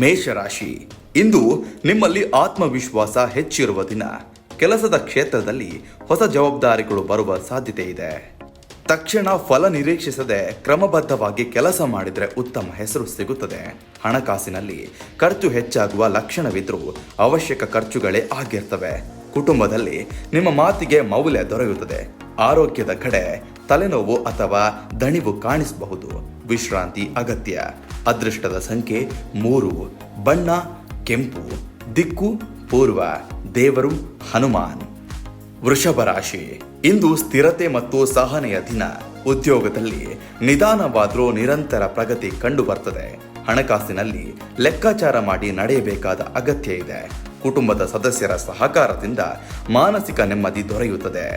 ಮೇಷರಾಶಿ, ಇಂದು ನಿಮ್ಮಲ್ಲಿ ಆತ್ಮವಿಶ್ವಾಸ ಹೆಚ್ಚಿರುವ ದಿನ. ಕೆಲಸದ ಕ್ಷೇತ್ರದಲ್ಲಿ ಹೊಸ ಜವಾಬ್ದಾರಿಗಳು ಬರುವ ಸಾಧ್ಯತೆ ಇದೆ. ತಕ್ಷಣ ಫಲ ನಿರೀಕ್ಷಿಸದೆ ಕ್ರಮಬದ್ಧವಾಗಿ ಕೆಲಸ ಮಾಡಿದರೆ ಉತ್ತಮ ಹೆಸರು ಸಿಗುತ್ತದೆ. ಹಣಕಾಸಿನಲ್ಲಿ ಖರ್ಚು ಹೆಚ್ಚಾಗುವ ಲಕ್ಷಣವಿದ್ರೂ ಅವಶ್ಯಕ ಖರ್ಚುಗಳೇ ಆಗಿರ್ತವೆ. ಕುಟುಂಬದಲ್ಲಿ ನಿಮ್ಮ ಮಾತಿಗೆ ಮೌಲ್ಯ ದೊರೆಯುತ್ತದೆ. ಆರೋಗ್ಯದ ಕಡೆ ತಲೆನೋವು ಅಥವಾ ದಣಿವು ಕಾಣಿಸಬಹುದು. ವಿಶ್ರಾಂತಿ ಅಗತ್ಯ. ಅದೃಷ್ಟದ ಸಂಖ್ಯೆ 3. ಬಣ್ಣ ಕೆಂಪು. ದಿಕ್ಕು ಪೂರ್ವ. ದೇವರು ಹನುಮಾನ್. ವೃಷಭ ರಾಶಿ, ಇಂದು ಸ್ಥಿರತೆ ಮತ್ತು ಸಹನೆಯ ದಿನ. ಉದ್ಯೋಗದಲ್ಲಿ ನಿಧಾನವಾದರೂ ನಿರಂತರ ಪ್ರಗತಿ ಕಂಡು ಬರ್ತದೆ. ಹಣಕಾಸಿನಲ್ಲಿ ಲೆಕ್ಕಾಚಾರ ಮಾಡಿ ನಡೆಯಬೇಕಾದ ಅಗತ್ಯ ಇದೆ. ಕುಟುಂಬದ ಸದಸ್ಯರ ಸಹಕಾರದಿಂದ ಮಾನಸಿಕ ನೆಮ್ಮದಿ ದೊರೆಯುತ್ತದೆ.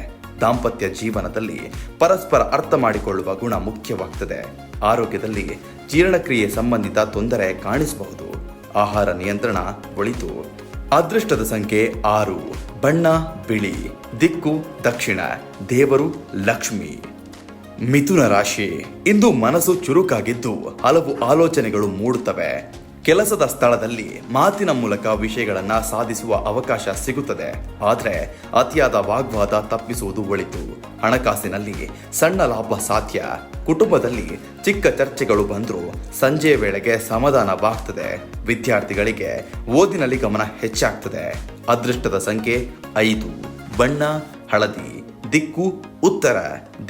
ದಾಂಪತ್ಯ ಜೀವನದಲ್ಲಿ ಪರಸ್ಪರ ಅರ್ಥ ಮಾಡಿಕೊಳ್ಳುವ ಗುಣ ಮುಖ್ಯವಾಗ್ತದೆ. ಆರೋಗ್ಯದಲ್ಲಿ ಜೀರ್ಣಕ್ರಿಯೆ ಸಂಬಂಧಿತ ತೊಂದರೆ ಕಾಣಿಸಬಹುದು. ಆಹಾರ ನಿಯಂತ್ರಣ ಒಳಿತು. ಅದೃಷ್ಟದ ಸಂಖ್ಯೆ 6. ಬಣ್ಣ ಬಿಳಿ. ದಿಕ್ಕು ದಕ್ಷಿಣ. ದೇವರು ಲಕ್ಷ್ಮಿ. ಮಿಥುನ ರಾಶಿ, ಇಂದು ಮನಸ್ಸು ಚುರುಕಾಗಿದ್ದು ಹಲವು ಆಲೋಚನೆಗಳು ಮೂಡುತ್ತವೆ. ಕೆಲಸದ ಸ್ಥಳದಲ್ಲಿ ಮಾತಿನ ಮೂಲಕ ವಿಷಯಗಳನ್ನು ಸಾಧಿಸುವ ಅವಕಾಶ ಸಿಗುತ್ತದೆ. ಆದರೆ ಅತಿಯಾದ ವಾಗ್ವಾದ ತಪ್ಪಿಸುವುದು ಒಳಿತು. ಹಣಕಾಸಿನಲ್ಲಿ ಸಣ್ಣ ಲಾಭ ಸಾಧ್ಯ. ಕುಟುಂಬದಲ್ಲಿ ಚಿಕ್ಕ ಚರ್ಚೆಗಳು ಬಂದರೂ ಸಂಜೆಯ ವೇಳೆಗೆ ಸಮಾಧಾನವಾಗ್ತದೆ. ವಿದ್ಯಾರ್ಥಿಗಳಿಗೆ ಓದಿನಲ್ಲಿ ಗಮನ ಹೆಚ್ಚಾಗ್ತದೆ. ಅದೃಷ್ಟದ ಸಂಖ್ಯೆ 5. ಬಣ್ಣ ಹಳದಿ. ದಿಕ್ಕು ಉತ್ತರ.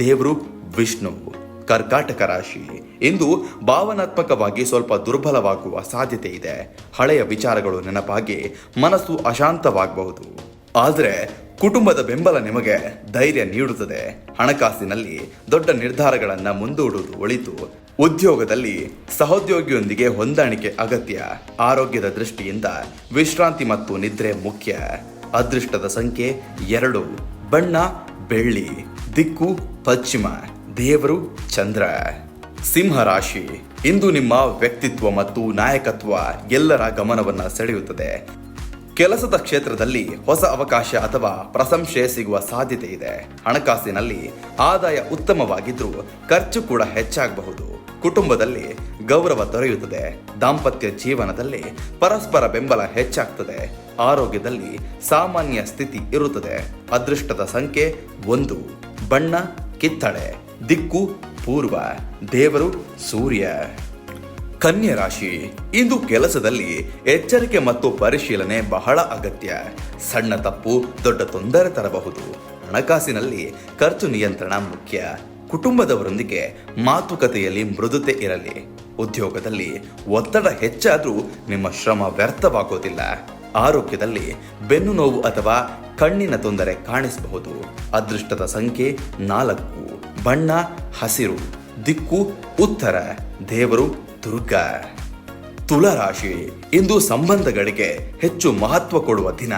ದೇವರು ವಿಷ್ಣು. ಕರ್ಕಾಟಕ ರಾಶಿ, ಇಂದು ಭಾವನಾತ್ಮಕವಾಗಿ ಸ್ವಲ್ಪ ದುರ್ಬಲವಾಗುವ ಸಾಧ್ಯತೆ ಇದೆ. ಹಳೆಯ ವಿಚಾರಗಳು ನೆನಪಾಗಿ ಮನಸ್ಸು ಅಶಾಂತವಾಗಬಹುದು. ಆದರೆ ಕುಟುಂಬದ ಬೆಂಬಲ ನಿಮಗೆ ಧೈರ್ಯ ನೀಡುತ್ತದೆ. ಹಣಕಾಸಿನಲ್ಲಿ ದೊಡ್ಡ ನಿರ್ಧಾರಗಳನ್ನು ಮುಂದೂಡುವುದು ಒಳಿತು. ಉದ್ಯೋಗದಲ್ಲಿ ಸಹೋದ್ಯೋಗಿಯೊಂದಿಗೆ ಹೊಂದಾಣಿಕೆ ಅಗತ್ಯ. ಆರೋಗ್ಯದ ದೃಷ್ಟಿಯಿಂದ ವಿಶ್ರಾಂತಿ ಮತ್ತು ನಿದ್ರೆ ಮುಖ್ಯ. ಅದೃಷ್ಟದ ಸಂಖ್ಯೆ 2. ಬಣ್ಣ ಬೆಳ್ಳಿ. ದಿಕ್ಕು ಪಶ್ಚಿಮ. ದೇವರು ಚಂದ್ರ. ಸಿಂಹರಾಶಿ, ಇಂದು ನಿಮ್ಮ ವ್ಯಕ್ತಿತ್ವ ಮತ್ತು ನಾಯಕತ್ವ ಎಲ್ಲರ ಗಮನವನ್ನ ಸೆಳೆಯುತ್ತದೆ. ಕೆಲಸದ ಕ್ಷೇತ್ರದಲ್ಲಿ ಹೊಸ ಅವಕಾಶ ಅಥವಾ ಪ್ರಶಂಸೆ ಸಿಗುವ ಸಾಧ್ಯತೆ ಇದೆ. ಹಣಕಾಸಿನಲ್ಲಿ ಆದಾಯ ಉತ್ತಮವಾಗಿದ್ರೂ ಖರ್ಚು ಕೂಡ ಹೆಚ್ಚಾಗಬಹುದು. ಕುಟುಂಬದಲ್ಲಿ ಗೌರವ ದೊರೆಯುತ್ತದೆ. ದಾಂಪತ್ಯ ಜೀವನದಲ್ಲಿ ಪರಸ್ಪರ ಬೆಂಬಲ ಹೆಚ್ಚಾಗ್ತದೆ. ಆರೋಗ್ಯದಲ್ಲಿ ಸಾಮಾನ್ಯ ಸ್ಥಿತಿ ಇರುತ್ತದೆ. ಅದೃಷ್ಟದ ಸಂಖ್ಯೆ 1. ಬಣ್ಣ ಕಿತ್ತಳೆ. ದಿಕ್ಕು ಪೂರ್ವ. ದೇವರು ಸೂರ್ಯ. ಕನ್ಯಾ ರಾಶಿ, ಇಂದು ಕೆಲಸದಲ್ಲಿ ಎಚ್ಚರಿಕೆ ಮತ್ತು ಪರಿಶೀಲನೆ ಬಹಳ ಅಗತ್ಯ. ಸಣ್ಣ ತಪ್ಪು ದೊಡ್ಡ ತೊಂದರೆ ತರಬಹುದು. ಹಣಕಾಸಿನಲ್ಲಿ ಖರ್ಚು ನಿಯಂತ್ರಣ ಮುಖ್ಯ. ಕುಟುಂಬದವರೊಂದಿಗೆ ಮಾತುಕತೆಯಲ್ಲಿ ಮೃದುತೆ ಇರಲಿ. ಉದ್ಯೋಗದಲ್ಲಿ ಒತ್ತಡ ಹೆಚ್ಚಾದರೂ ನಿಮ್ಮ ಶ್ರಮ ವ್ಯರ್ಥವಾಗೋದಿಲ್ಲ. ಆರೋಗ್ಯದಲ್ಲಿ ಬೆನ್ನು ನೋವು ಅಥವಾ ಕಣ್ಣಿನ ತೊಂದರೆ ಕಾಣಿಸಬಹುದು. ಅದೃಷ್ಟದ ಸಂಖ್ಯೆ 4. ಬಣ್ಣ ಹಸಿರು. ದಿಕ್ಕು ಉತ್ತರ. ದೇವರು ದುರ್ಗಾ. ತುಲಾರಾಶಿ, ಇಂದು ಸಂಬಂಧಗಳಿಗೆ ಹೆಚ್ಚು ಮಹತ್ವ ಕೊಡುವ ದಿನ.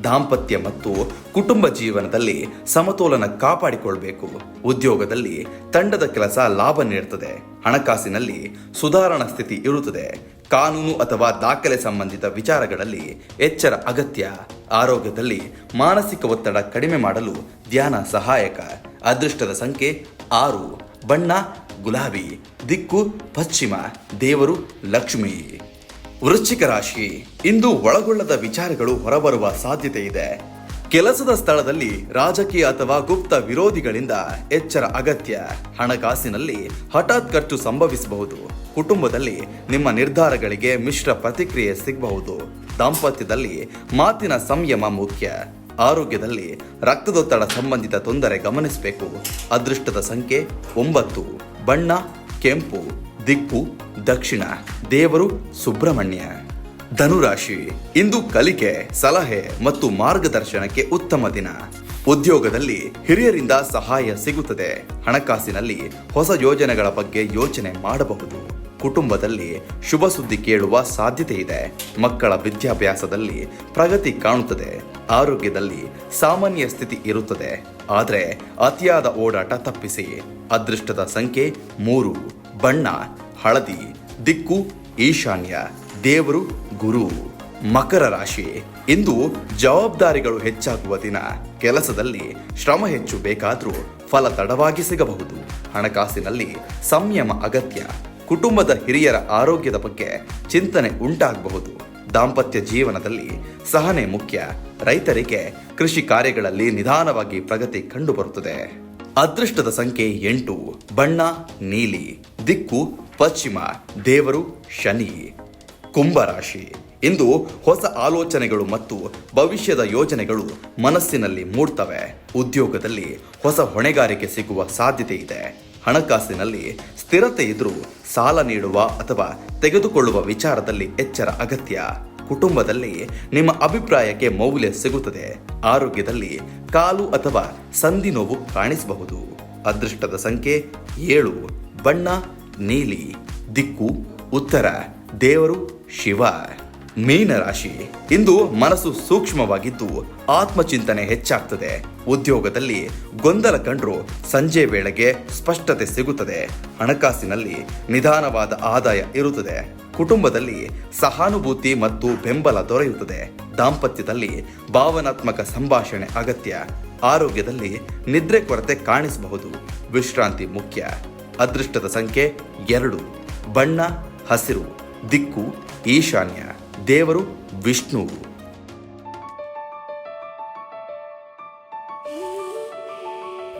ದಾಂಪತ್ಯ ಮತ್ತು ಕುಟುಂಬ ಜೀವನದಲ್ಲಿ ಸಮತೋಲನ ಕಾಪಾಡಿಕೊಳ್ಬೇಕು. ಉದ್ಯೋಗದಲ್ಲಿ ತಂಡದ ಕೆಲಸ ಲಾಭ ನೀಡುತ್ತದೆ. ಹಣಕಾಸಿನಲ್ಲಿ ಸುಧಾರಣಾ ಸ್ಥಿತಿ ಇರುತ್ತದೆ. ಕಾನೂನು ಅಥವಾ ದಾಖಲೆ ಸಂಬಂಧಿತ ವಿಚಾರಗಳಲ್ಲಿ ಎಚ್ಚರ ಅಗತ್ಯ. ಆರೋಗ್ಯದಲ್ಲಿ ಮಾನಸಿಕ ಒತ್ತಡ ಕಡಿಮೆ ಮಾಡಲು ಧ್ಯಾನ ಸಹಾಯಕ. ಅದೃಷ್ಟದ ಸಂಖ್ಯೆ 6. ಬಣ್ಣ ಗುಲಾಬಿ. ದಿಕ್ಕು ಪಶ್ಚಿಮ. ದೇವರು ಲಕ್ಷ್ಮಿ. ವೃಶ್ಚಿಕ ರಾಶಿ, ಇಂದು ಒಳಗೊಳ್ಳದ ವಿಚಾರಗಳು ಹೊರಬರುವ ಸಾಧ್ಯತೆ ಇದೆ. ಕೆಲಸದ ಸ್ಥಳದಲ್ಲಿ ರಾಜಕೀಯ ಅಥವಾ ಗುಪ್ತ ವಿರೋಧಿಗಳಿಂದ ಎಚ್ಚರ ಅಗತ್ಯ. ಹಣಕಾಸಿನಲ್ಲಿ ಹಠಾತ್ ಖರ್ಚು ಸಂಭವಿಸಬಹುದು. ಕುಟುಂಬದಲ್ಲಿ ನಿಮ್ಮ ನಿರ್ಧಾರಗಳಿಗೆ ಮಿಶ್ರ ಪ್ರತಿಕ್ರಿಯೆ ಸಿಗಬಹುದು. ದಾಂಪತ್ಯದಲ್ಲಿ ಮಾತಿನ ಸಂಯಮ ಮುಖ್ಯ. ಆರೋಗ್ಯದಲ್ಲಿ ರಕ್ತದೊತ್ತಡ ಸಂಬಂಧಿತ ತೊಂದರೆ ಗಮನಿಸಬೇಕು. ಅದೃಷ್ಟದ ಸಂಖ್ಯೆ 9. ಬಣ್ಣ ಕೆಂಪು. ದಿಕ್ಕು ದಕ್ಷಿಣ. ದೇವರು ಸುಬ್ರಹ್ಮಣ್ಯ. ಧನುರಾಶಿ, ಇಂದು ಕಲಿಕೆ, ಸಲಹೆ ಮತ್ತು ಮಾರ್ಗದರ್ಶನಕ್ಕೆ ಉತ್ತಮ ದಿನ. ಉದ್ಯೋಗದಲ್ಲಿ ಹಿರಿಯರಿಂದ ಸಹಾಯ ಸಿಗುತ್ತದೆ. ಹಣಕಾಸಿನಲ್ಲಿ ಹೊಸ ಯೋಜನೆಗಳ ಬಗ್ಗೆ ಯೋಚನೆ ಮಾಡಬಹುದು. ಕುಟುಂಬದಲ್ಲಿ ಶುಭ ಸುದ್ದಿ ಕೇಳುವ ಸಾಧ್ಯತೆ ಇದೆ. ಮಕ್ಕಳ ವಿದ್ಯಾಭ್ಯಾಸದಲ್ಲಿ ಪ್ರಗತಿ ಕಾಣುತ್ತದೆ. ಆರೋಗ್ಯದಲ್ಲಿ ಸಾಮಾನ್ಯ ಸ್ಥಿತಿ ಇರುತ್ತದೆ. ಆದರೆ ಅತಿಯಾದ ಓಡಾಟ ತಪ್ಪಿಸಿ. ಅದೃಷ್ಟದ ಸಂಖ್ಯೆ 3. ಬಣ್ಣ ಹಳದಿ. ದಿಕ್ಕು ಈಶಾನ್ಯ. ದೇವರು ಗುರು. ಮಕರ ರಾಶಿ, ಇಂದು ಜವಾಬ್ದಾರಿಗಳು ಹೆಚ್ಚಾಗುವ ದಿನ. ಕೆಲಸದಲ್ಲಿ ಶ್ರಮ ಹೆಚ್ಚು ಬೇಕಾದರೂ ಫಲ ತಡವಾಗಿ ಸಿಗಬಹುದು. ಹಣಕಾಸಿನಲ್ಲಿ ಸಂಯಮ ಅಗತ್ಯ. ಕುಟುಂಬದ ಹಿರಿಯರ ಆರೋಗ್ಯದ ಬಗ್ಗೆ ಚಿಂತನೆ ಉಂಟಾಗಬಹುದು. ದಾಂಪತ್ಯ ಜೀವನದಲ್ಲಿ ಸಹನೆ ಮುಖ್ಯ. ರೈತರಿಗೆ ಕೃಷಿ ಕಾರ್ಯಗಳಲ್ಲಿ ನಿಧಾನವಾಗಿ ಪ್ರಗತಿ ಕಂಡುಬರುತ್ತದೆ. ಅದೃಷ್ಟದ ಸಂಖ್ಯೆ 8. ಬಣ್ಣ ನೀಲಿ. ದಿಕ್ಕು ಪಶ್ಚಿಮ. ದೇವರು ಶನಿ. ಕುಂಭರಾಶಿ. ಇಂದು ಹೊಸ ಆಲೋಚನೆಗಳು ಮತ್ತು ಭವಿಷ್ಯದ ಯೋಜನೆಗಳು ಮನಸ್ಸಿನಲ್ಲಿ ಮೂಡ್ತವೆ. ಉದ್ಯೋಗದಲ್ಲಿ ಹೊಸ ಹೊಣೆಗಾರಿಕೆ ಸಿಗುವ ಸಾಧ್ಯತೆ ಇದೆ. ಹಣಕಾಸಿನಲ್ಲಿ ಸ್ಥಿರತೆ ಇದ್ರೂ ಸಾಲ ನೀಡುವ ಅಥವಾ ತೆಗೆದುಕೊಳ್ಳುವ ವಿಚಾರದಲ್ಲಿ ಎಚ್ಚರ ಅಗತ್ಯ. ಕುಟುಂಬದಲ್ಲಿ ನಿಮ್ಮ ಅಭಿಪ್ರಾಯಕ್ಕೆ ಮೌಲ್ಯ ಸಿಗುತ್ತದೆ. ಆರೋಗ್ಯದಲ್ಲಿ ಕಾಲು ಅಥವಾ ಸಂಧಿ ನೋವು ಕಾಣಿಸಬಹುದು. ಅದೃಷ್ಟದ ಸಂಖ್ಯೆ 7. ಬಣ್ಣ ನೀಲಿ. ದಿಕ್ಕು ಉತ್ತರ. ದೇವರು ಶಿವ. ಮೀನರಾಶಿ. ಇಂದು ಮನಸ್ಸು ಸೂಕ್ಷ್ಮವಾಗಿದ್ದು ಆತ್ಮಚಿಂತನೆ ಹೆಚ್ಚಾಗ್ತದೆ. ಉದ್ಯೋಗದಲ್ಲಿ ಗೊಂದಲ ಕಂಡ್ರೂ ಸಂಜೆ ವೇಳೆಗೆ ಸ್ಪಷ್ಟತೆ ಸಿಗುತ್ತದೆ. ಹಣಕಾಸಿನಲ್ಲಿ ನಿಧಾನವಾದ ಆದಾಯ ಇರುತ್ತದೆ. ಕುಟುಂಬದಲ್ಲಿ ಸಹಾನುಭೂತಿ ಮತ್ತು ಬೆಂಬಲ ದೊರೆಯುತ್ತದೆ. ದಾಂಪತ್ಯದಲ್ಲಿ ಭಾವನಾತ್ಮಕ ಸಂಭಾಷಣೆ ಅಗತ್ಯ. ಆರೋಗ್ಯದಲ್ಲಿ ನಿದ್ರೆ ಕೊರತೆ ಕಾಣಿಸಬಹುದು. ವಿಶ್ರಾಂತಿ ಮುಖ್ಯ. ಅದೃಷ್ಟದ ಸಂಖ್ಯೆ 2. ಬಣ್ಣ ಹಸಿರು. ದಿಕ್ಕು ಈಶಾನ್ಯ. ದೇವರು ವಿಷ್ಣು.